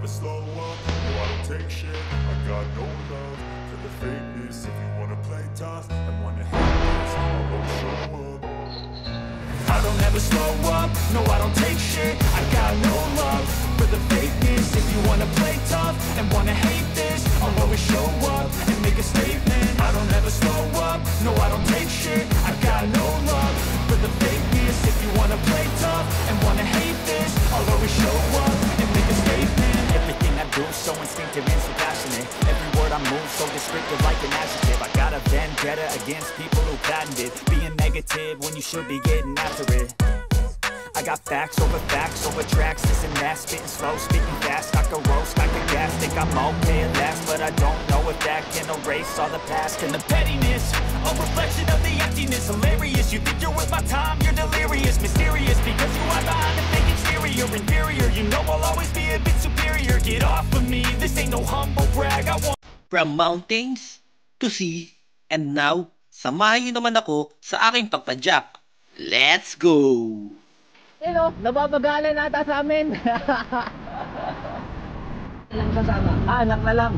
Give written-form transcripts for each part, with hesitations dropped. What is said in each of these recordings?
never slow up, no I don't take shit. I got no love for the fakeness. If you wanna play tough and wanna hate this, I'll always show up. I don't ever slow up, no I don't take shit. I got no love for the fakeness. If you wanna play tough and wanna hate this, I'll always show up and make a statement. I don't ever slow up, no I don't take shit. I got no love for the fakeness. If you wanna play tough and wanna hate this, I'll always show up and make a statement. Everything I do so instinctive and so passionate. Every word I move so descriptive like an adjective. I got a vendetta against people who patented being negative when you should be getting after it. I got facts over tracks, this and that, spitting slow, speaking fast. I could roast, I could gas, think I'm okay at last, but I don't know if that can erase all the past and the pettiness. A reflection of the emptiness, hilarious. You think you're worth my time, you're delirious, mysterious, because you are behind a fake exterior, inferior. You know I'll always be a bit superior. Get off of me, this ain't no humble brag. I want From mountains to sea, and now, samahan niyo naman ako sa aking pagpadyak. Let's go! Hello, nababagalan nata sa amin. Lang kasama. Anak na lang.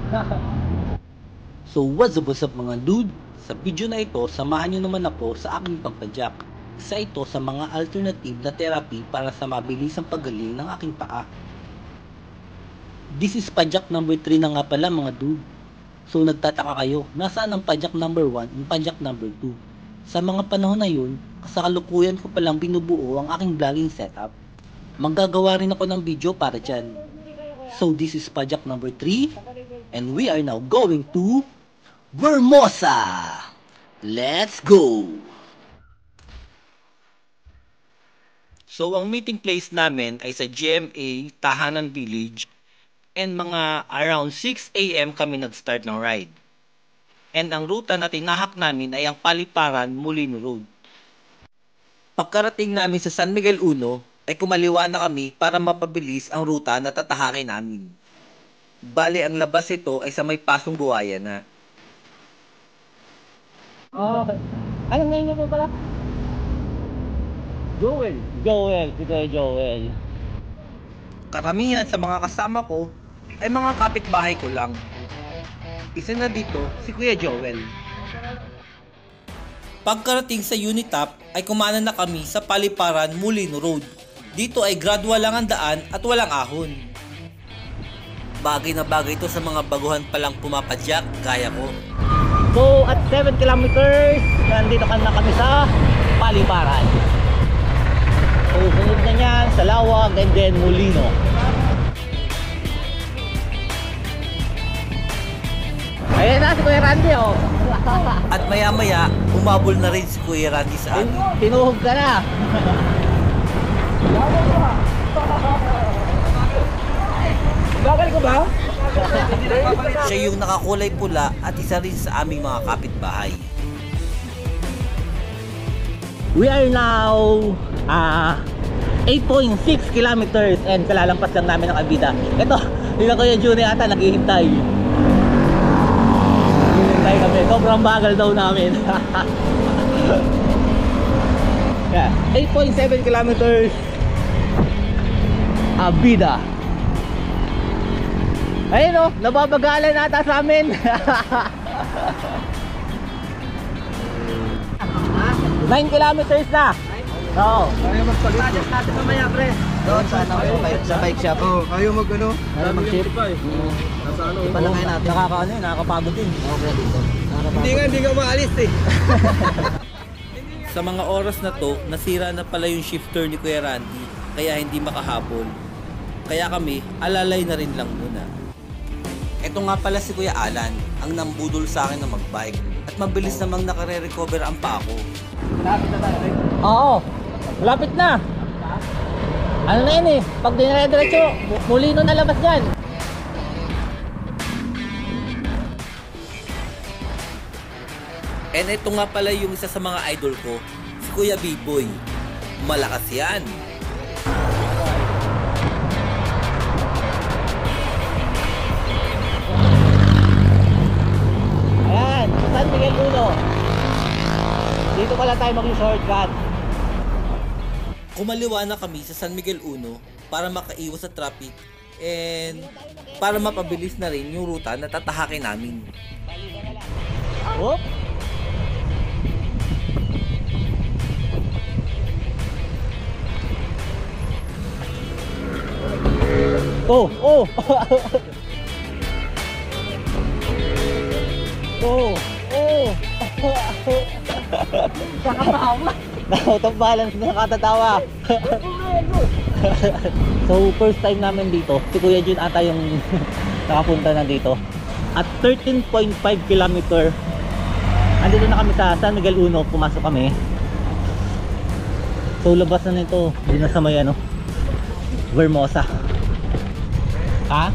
So what's up mga dude? Sa video na ito, samahan niyo naman ako sa aking pagpadyak. Isa ito sa mga alternative na therapy para sa mabilisang paggaling ng aking paa. This is padyak number 3 na nga pala mga dude. So nagtataka kayo, nasaan ang padyak number 1 at padyak number 2? Sa mga panahon na yun, kasakalukuyan ko palang binubuo ang aking vlogging setup. Maggagawa rin ako ng video para dyan. So this is padyak number 3 and we are now going to Vermosa! Let's go! So ang meeting place namin ay sa GMA Tahanan Village and mga around 6 AM kami nag-start ng ride. And ang ruta na tinahak namin ay ang Paliparan, Molino Road. Pagkarating namin sa San Miguel Uno, ay kumaliwa na kami para mapabilis ang ruta na tatahakin namin. Bali, ang labas ito ay sa may Pasong Buhaya na. Okay. Anong name mo pala? Joel. Joel, si Kuya Joel. Karamihan sa mga kasama ko ay mga kapitbahay ko lang. Isa na dito, si Kuya Joel. Pagkarating sa Unitap, ay kumana na kami sa Paliparan, Molino Road. Dito ay gradual lang ang daan at walang ahon. Bagay na bagay ito sa mga baguhan palang pumapadyak, gaya ko. So at 7 kilometers, nandito ka na kami sa Paliparan. So sunod na yan, Salawag and then Molino. Ayan na si Kuya Randy, oh. At maya-maya, umabol na rin si Kuya Randy sa amin. Tinuhog ka na. Bagal ko ba? Siya yung nakakulay pula at isa rin sa aming mga kapitbahay. We are now 8.6 kilometers and kalalampas lang namin ang Abida. Ito, hindi na Kuya Juni ata naghihintay. Kami. Sobrang bagal daw namin. Yeah, 8.7 kilometers Abida. Ayun o, nababagalan nata sa amin. 9 kilometers na. Oo. Ayaw magpalit. Project natin mamaya, pre. Doon sa bike shop. Oo, ayaw mag-ano. Ayaw mag-chip. Nasa ano. Palangay natin. Nakakaano yun, nakakapagod din. Okay, dito. Hindi nga maalis eh. Sa mga oras na to, nasira na pala yung shifter ni Kuya Randy, kaya hindi makahabol. Kaya kami, alalay na rin lang muna. Ito nga pala si Kuya Alan, ang nambudol sa akin na magbike. At mabilis namang nakare-recover ang paa ko. Malapit na tayo, oo, malapit na. Ano na yun eh, pag dinire-diretso, Molino na labas dyan. And ito nga pala yung isa sa mga idol ko, si Kuya B-Boy. Malakas yan. Ayan, San Miguel Uno. Dito pala tayo mag-shortcut. Kumaliwa na kami sa San Miguel Uno para makaiwas sa traffic And para mapabilis na rin yung ruta na tatahakin namin. Hop! Oh! Oh! Oh! Oh! Nakatawa! Out of balance na nakatatawa. So first time namin dito, si Kuya Jun ata yung nakapunta na dito. At 13.5 kilometer, andito na kami sa San Miguel 1, pumasok kami. So labas na nito, hindi na sa may ano, Vermosa. Ha?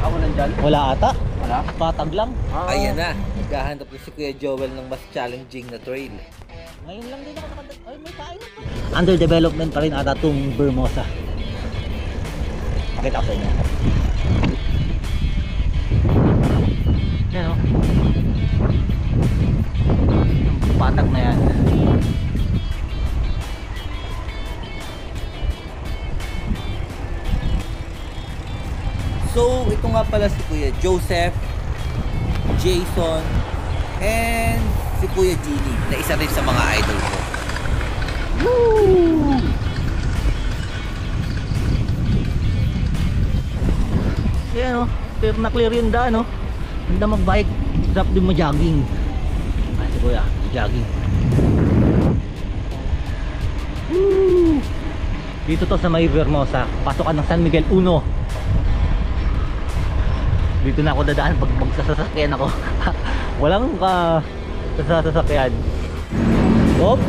Ako nandyan? Wala ata. Wala? Patag lang. Ayan na, naghahanap na si Kuya Joel ng mas challenging na trail. Ngayon lang din ako nakadag... Ay, may kain na. Under development pa rin ata itong Vermosa. Pakita ko sa inyo. Yan o. Yung patag na yan. So, ito nga pala si Kuya Joseph, Jason, and si Kuya Genie na isa rin sa mga idol ko. Woo! Yan o, na-clear yung daan o. Ganda mag-bike, drop din mo jogging. Ay, si Kuya, jogging. Woo! Dito to sa may Vermosa, pasokan ng San Miguel 1. Dito na ako dadaan pag magsasasakyan ako. Walang sasakyan. Hop!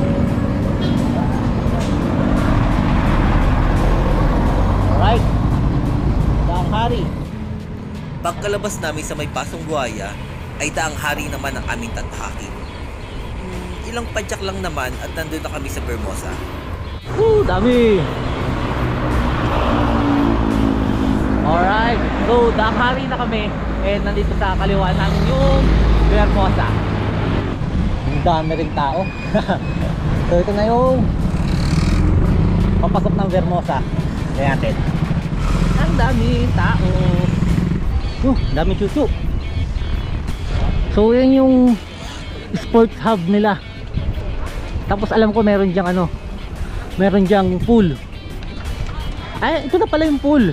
Alright, Daang Hari. Pagkalabas namin sa may Pasong Buhaya, ay Daang Hari naman ang aming tatahakin. Ilang padyak lang naman at nandun na kami sa Vermosa. Woo! Dami! Alright, so Daang Hari na kami. And nandito sa kaliwa namin yung Vermosa. Ang dami ring tao. So ito na yung papasok ng Vermosa. Kaya natin. Ang dami tao. Dami chuchu. So yan yung sports hub nila. Tapos alam ko meron diyang ano, meron diyang pool. Ay, ito na pala yung pool.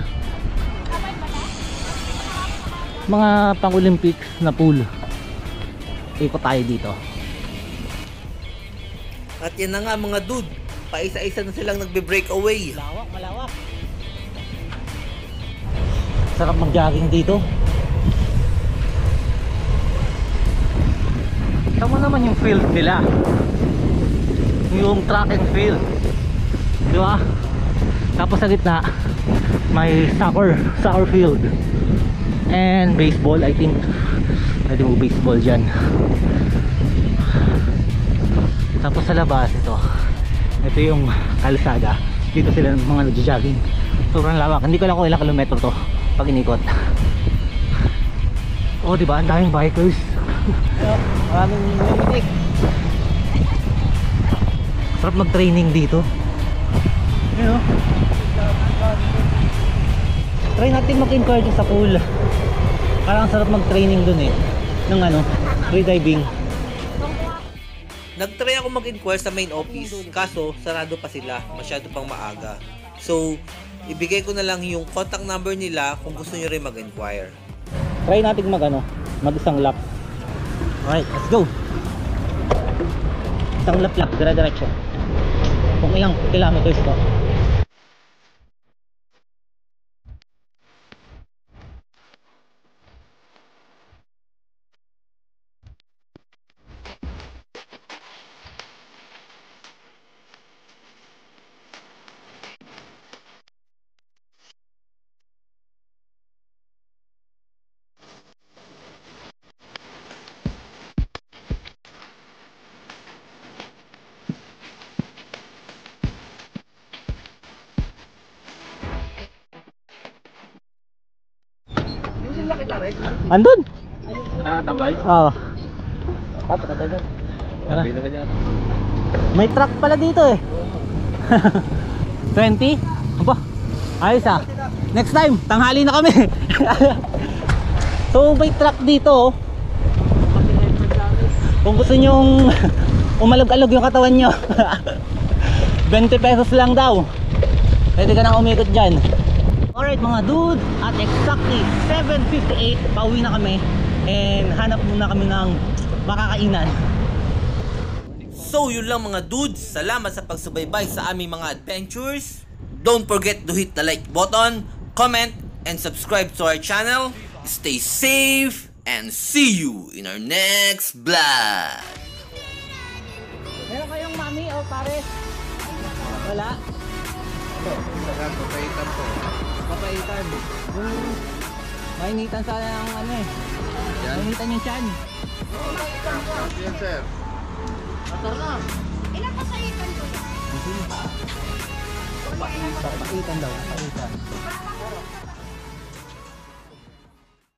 Mga pang-Olympics na pool. Ikot tayo dito. At yan na nga mga dude, paisa-isa na silang nagbe-breakaway. Malawak, malawak. Sarap mag-jogging dito. Tama naman yung field nila. Yung track and field. Di ba? Tapos sa gitna may soccer field. And baseball, I think. Pwede mo baseball dyan. Tapos sa labas, ito yung kalsada. Dito sila mga nagja-jogging. Sobrang lawak. Hindi ko lang kung ilang kilometro to pag inikot. Oh, diba? Ang daming bikers. Maraming nilitik. Sarap mag-training dito. Yun, try natin mag-encourage sa pool. Parang sarap mag-training dun eh. Ng ano, free diving. Nagtry ako mag-inquire sa main office, kaso sarado pa sila, masyado pang maaga. So, ibigay ko na lang yung contact number nila kung gusto nyo rin mag-inquire. Try natin mag-isang lap. Alright, let's go. Isang lap, dire-diretso. Kung ilang kilometers to. Andun? Tabay? Oo. Patay. Sabi na kanya. May truck pala dito eh. 20? Aba, ayos ah. Next time, tanghali na kami. So may truck dito. Kung gusto nyong umalog-alog yung katawan nyo, 20 pesos lang daw. Pwede ka nang umikot dyan. Alright mga dude, at exactly 7:58 pauwi na kami. And hanap muna kami ng makakainan. So yun lang mga dudes, salamat sa pagsubaybay sa aming mga adventures. Don't forget to hit the like button, comment, and subscribe to our channel. Stay safe and see you in our next vlog. Meron kayong mami o pare? Wala? Papaitan po. Papaitan. Mainitan sana ng ano eh. Mainitan yung chan. Yan sir. Ilan pa sa ikan ko? Papaitan daw. Papaitan.